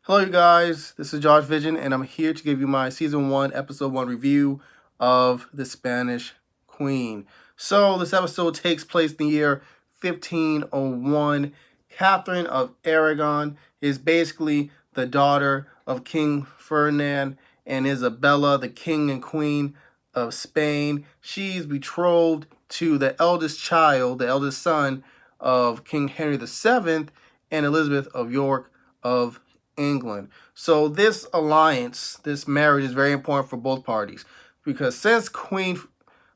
Hello, you guys. This is Josh Vision, and I'm here to give you my season 1, episode 1 review of The Spanish Queen. So, this episode takes place in the year 1501. Catherine of Aragon is basically the daughter of King Ferdinand and Isabella, the king and queen of Spain. She's betrothed to the eldest child, the eldest son of King Henry VII and Elizabeth of York of England. So this alliance, this marriage is very important for both parties because since Queen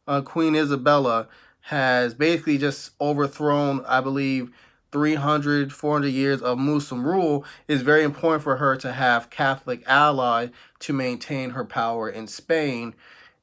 Isabella has basically just overthrown, I believe, 300, 400 years of Muslim rule, it's very important for her to have Catholic allies to maintain her power in Spain.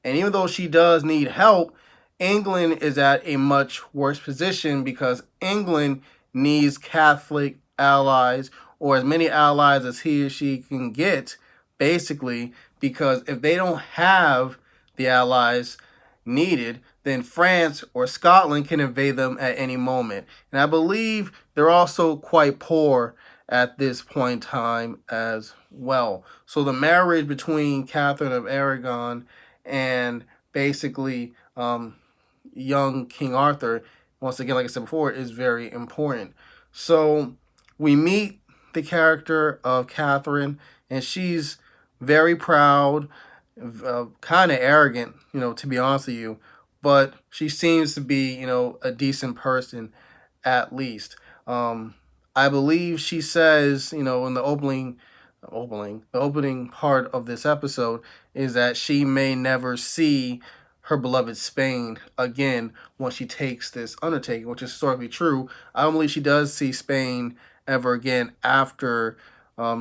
And even though she does need help, England is at a much worse position because England needs Catholic allies or as many allies as he or she can get, basically, because if they don't have the allies needed, then France or Scotland can invade them at any moment. And I believe they're also quite poor at this point in time as well. So the marriage between Catherine of Aragon and basically young King Arthur, once again, like I said before, is very important. So we meet the character of Catherine, and she's very proud, kind of arrogant, to be honest with you, but she seems to be, a decent person at least. I believe she says, in the opening part of this episode is that she may never see her beloved Spain again once she takes this undertaking, which is historically true. I don't believe she does see Spain ever again after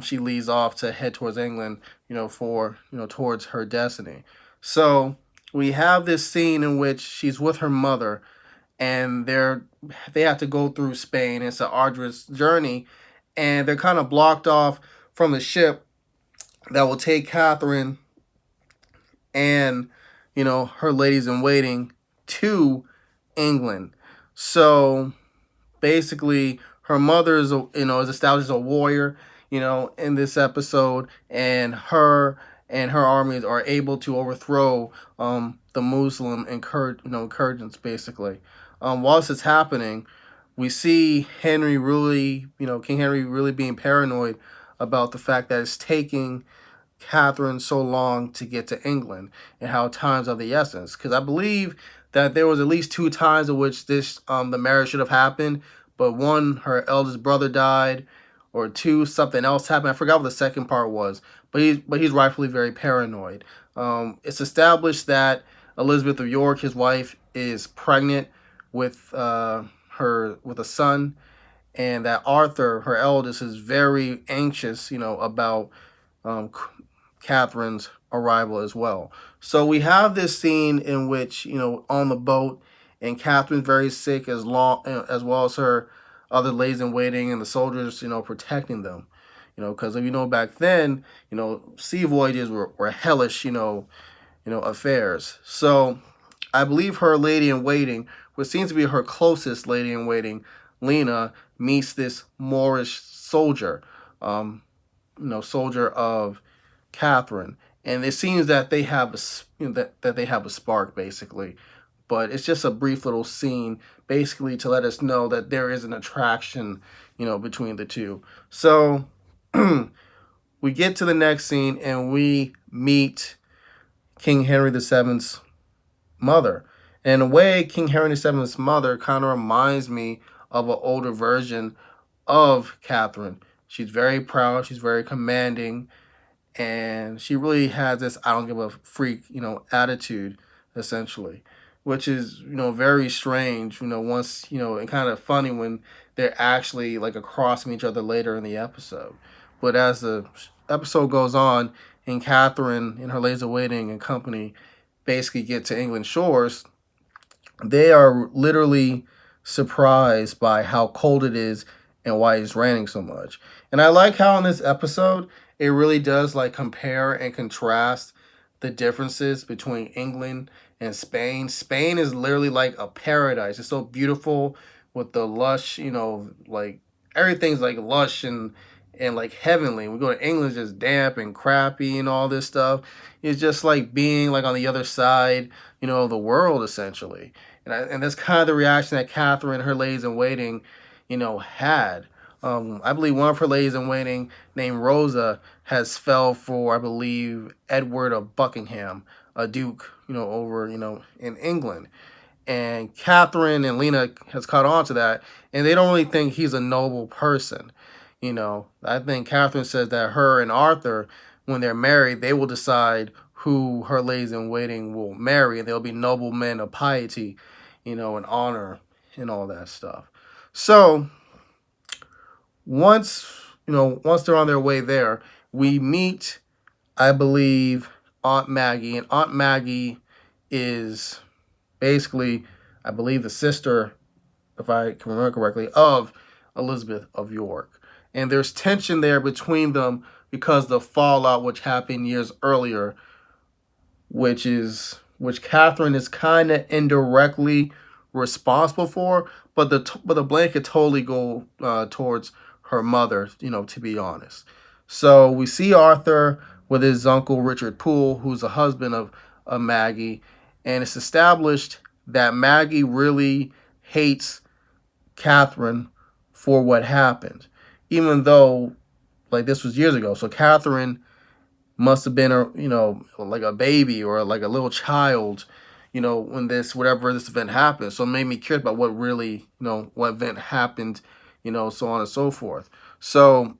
she leaves off to head towards England, for towards her destiny. So we have this scene in which she's with her mother, and they have to go through Spain. It's an arduous journey, and they're kind of blocked off from the ship that will take Catherine and her ladies in waiting to England. So basically, her mother is established as a warrior, in this episode, and her armies are able to overthrow the Muslim incursions, basically. While this is happening, we see Henry really, King Henry really being paranoid about the fact that it's taking Catherine so long to get to England and how times are the essence. Because I believe that there was at least 2 times in which this the marriage should have happened, but one, her eldest brother died, or two, something else happened. I forgot what the second part was, but he's rightfully very paranoid. It's established that Elizabeth of York, his wife, is pregnant with with a son, and that Arthur, her eldest, is very anxious, about um, Catherine's arrival as well. So we have this scene in which, on the boat, and Catherine's very sick as well as her other ladies in waiting and the soldiers, protecting them. Because if back then, sea voyages were hellish, affairs. So I believe her lady in waiting, what seems to be her closest lady in waiting, Lena, meets this Moorish soldier, soldier of Catherine, and it seems that they have that they have a spark, basically. But it's just a brief little scene, basically to let us know that there is an attraction, between the two. So we get to the next scene and we meet King Henry VII's mother. And in a way, King Henry VII's mother kind of reminds me of an older version of Catherine. She's very proud. She's very commanding, and she really has this I don't give a freak, attitude, essentially, which is, very strange, once, and kind of funny when they're actually like across from each other later in the episode. But as the episode goes on and Catherine and her ladies of waiting and company basically get to England shores, they are literally surprised by how cold it is and why it's raining so much. And I like how in this episode it really does like compare and contrast the differences between England and Spain. Spain is literally like a paradise. It's so beautiful with the lush, like everything's like lush and like heavenly. We go to England, it's just damp and crappy and all this stuff. It's just like being like on the other side, of the world essentially. And that's kind of the reaction that Catherine, her ladies in waiting, had. I believe one of her ladies in waiting, named Rosa, has fell for, I believe, Edward of Buckingham, a duke, over, in England. And Catherine and Lena has caught on to that, and they don't really think he's a noble person. I think Catherine says that her and Arthur, when they're married, they will decide who her ladies in waiting will marry, and they'll be noble men of piety, and honor and all that stuff. So once once they're on their way there, we meet, I believe, Aunt Maggie, and Aunt Maggie is basically, I believe, the sister, if I can remember correctly, of Elizabeth of York. And there's tension there between them because the fallout which happened years earlier, which Catherine is kind of indirectly responsible for, but the blame could totally go towards her mother, to be honest. So we see Arthur with his uncle Richard Poole, who's the husband of Maggie, and it's established that Maggie really hates Catherine for what happened, even though like this was years ago. So Catherine must have been like a baby or like a little child, when whatever this event happened. So it made me curious about what really, what event happened, so on and so forth. So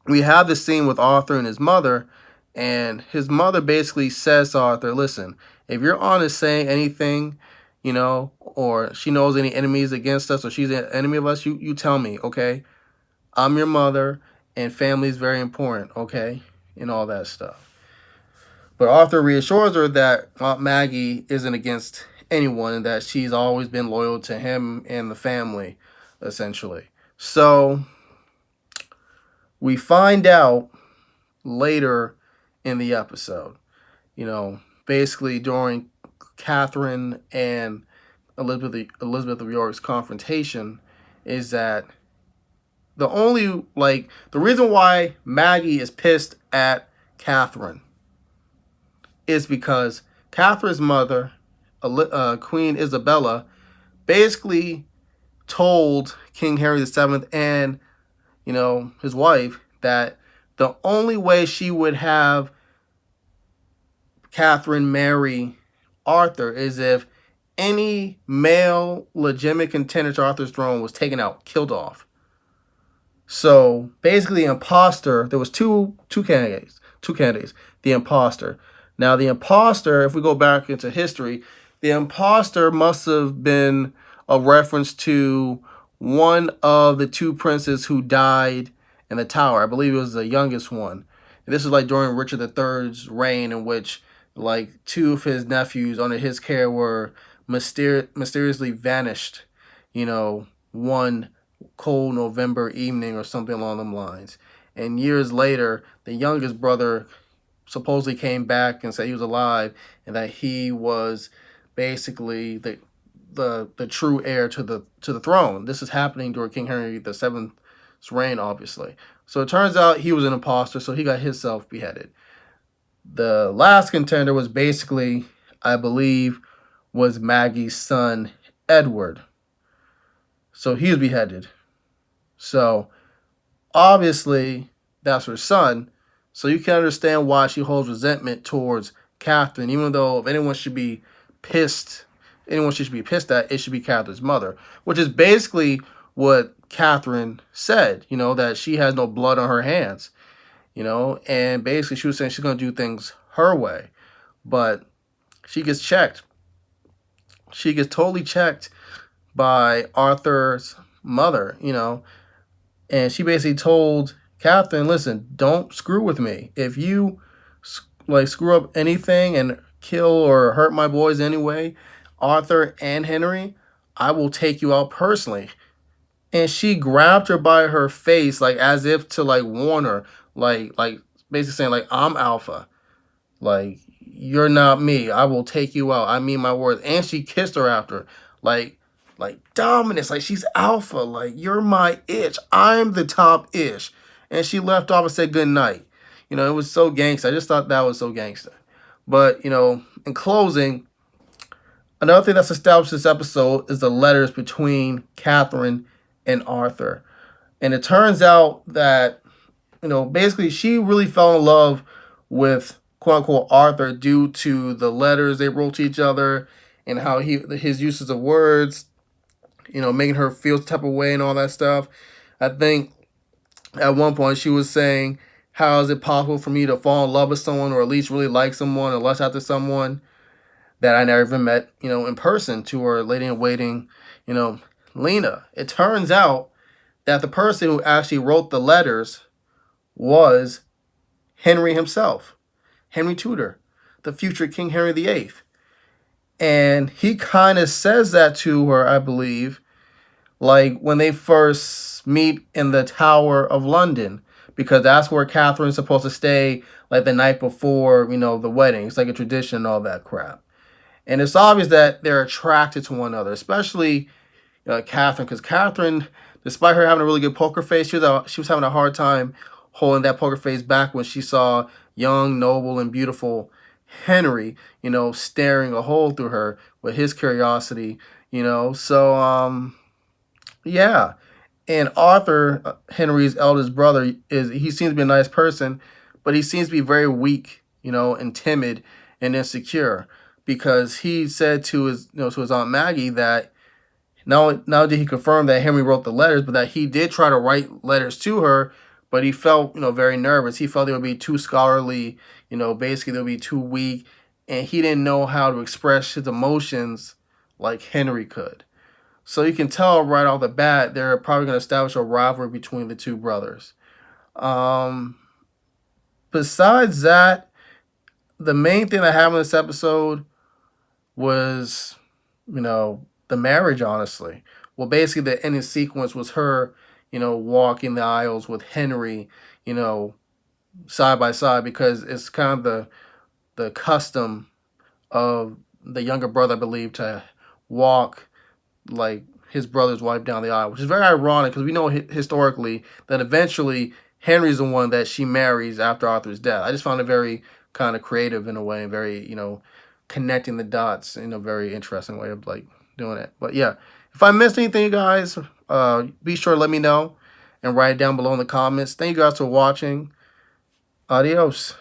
we have this scene with Arthur and his mother, and his mother basically says to Arthur, listen, if you're honest saying anything, or she knows any enemies against us, or she's an enemy of us, you tell me, okay? I'm your mother, and family is very important, okay? And all that stuff. But Arthur reassures her that Aunt Maggie isn't against anyone, and that she's always been loyal to him and the family, essentially. So we find out later in the episode, basically during Catherine and Elizabeth of York's confrontation, is that the reason why Maggie is pissed at Catherine is because Catherine's mother, Queen Isabella, basically told King Henry VII and his wife that the only way she would have Catherine marry Arthur is if any male legitimate contender to Arthur's throne was taken out, killed off. So basically, the imposter. There was two candidates. The imposter. Now, the imposter, if we go back into history, the imposter must have been a reference to one of the two princes who died in the tower. I believe it was the youngest one. And this is like during Richard III's reign, in which like two of his nephews under his care were mysteriously vanished, one cold November evening or something along them lines. And years later, the youngest brother supposedly came back and said he was alive and that he was basically the true heir to the throne. This is happening during King Henry VII's reign, obviously. So it turns out he was an imposter, so he got himself beheaded. The last contender was basically, I believe, was Maggie's son, Edward. So he was beheaded. So obviously that's her son. So you can understand why she holds resentment towards Catherine, even though if anyone should be pissed at, it should be Catherine's mother, which is basically what Catherine said, that she has no blood on her hands, and basically she was saying she's going to do things her way. But she gets checked. She gets totally checked by Arthur's mother, and she basically told Catherine, listen, don't screw with me. If you screw up anything and kill or hurt my boys anyway, Arthur and Henry, I will take you out personally. And she grabbed her by her face, like as if to warn her, like basically saying I'm alpha, you're not me. I will take you out. I mean my words. And she kissed her after, like dominance, she's alpha, you're my itch. I'm the top ish. and she left off and said good night. It was so gangster. I just thought that was so gangster. But in closing, another thing that's established this episode is the letters between Catherine and Arthur. And it turns out that, basically she really fell in love with quote unquote Arthur due to the letters they wrote to each other and how his uses of words, making her feel the type of way and all that stuff. I think at one point she was saying, how is it possible for me to fall in love with someone or at least really like someone or lust after someone that I never even met, in person, to her lady in waiting, Lena. It turns out that the person who actually wrote the letters was Henry himself, Henry Tudor, the future King Henry VIII. And he kind of says that to her, I believe, like when they first meet in the Tower of London, because that's where Catherine's supposed to stay like the night before, the wedding. It's like a tradition and all that crap. And it's obvious that they're attracted to one another, especially Catherine, because Catherine, despite her having a really good poker face, she was having a hard time holding that poker face back when she saw young, noble, and beautiful Henry, staring a hole through her with his curiosity, So, yeah. And Arthur, Henry's eldest brother, he seems to be a nice person, but he seems to be very weak, and timid and insecure, because he said to his Aunt Maggie that not only did he confirm that Henry wrote the letters, but that he did try to write letters to her, but he felt, very nervous. He felt they would be too scholarly, basically they would be too weak, and he didn't know how to express his emotions like Henry could. So you can tell right off the bat they're probably going to establish a rivalry between the two brothers. Um, Besides that, the main thing that happened in this episode was, the marriage, honestly. Well, basically, the ending sequence was her, walking the aisles with Henry, side by side, because it's kind of the custom of the younger brother, I believe, to walk like his brother's wife down the aisle, which is very ironic because we know historically that eventually Henry's the one that she marries after Arthur's death. I just found it very kind of creative in a way, and very, connecting the dots in a very interesting way of like doing it. But yeah, if I missed anything, guys, be sure to let me know and write it down below in the comments. Thank you guys for watching. Adios.